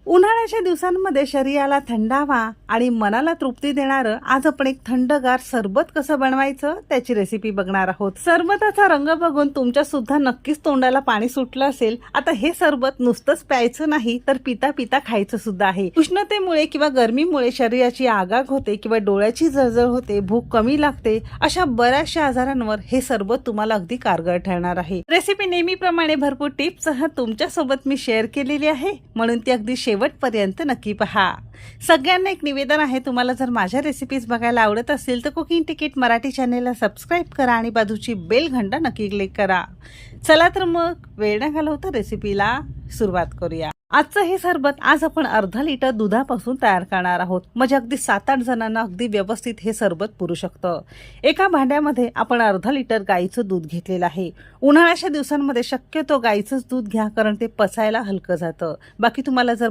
उन्हाळ्याच्या दिवसांमध्ये शरीराला थंडावा आणि मनाला तृप्ती देणारं आज आपण एक थंडगार सरबत कसं बनवायचं त्याची रेसिपी बघणार आहोत। सरबताचा रंग बघून तुमच्या सुद्धा नक्कीच तोंडाला पाणी सुटलं असेल। आता हे सरबत नुसतंच प्यायचं नाही तर पिता पिता खायचं सुद्धा आहे। उष्णतेमुळे किंवा गरमीमुळे शरीराची आगाग होते किंवा डोळ्याची जळजळ होते, भूक कमी लागते, अशा बऱ्याचशा आजारांवर हे सरबत तुम्हाला अगदी कारगर ठरणार आहे। रेसिपी नेहमीप्रमाणे भरपूर टिप्ससह तुमच्या सोबत मी शेअर केलेली आहे, म्हणून ती अगदी शेवटपर्यंत नक्की पहा। सगळ्यांना एक निवेदन आहे, तुम्हाला जर माझ्या रेसिपीज बघायला आवडत असतील तर कुकिंग तिकीट मराठी चॅनेलला सबस्क्राइब करा आणि बाजूची बेल घंटा नक्की क्लिक करा। चला तर मग वेळ न घालवता रेसिपीला सुरुवात करूया। आजचं हे सरबत आज आपण अर्धा लिटर दुधापासून तयार करणार आहोत, म्हणजे अगदी 7-8 जणांना अगदी व्यवस्थित हे सरबत पुरू शकतं। एका भांड्यामध्ये आपण अर्धा लिटर गाईचं दूध घेतलेलं आहे। उन्हाळ्याच्या दिवसांमध्ये शक्यतो गाईचंच दूध घ्या, कारण ते पचायला हलकं जातं। बाकी तुम्हाला जर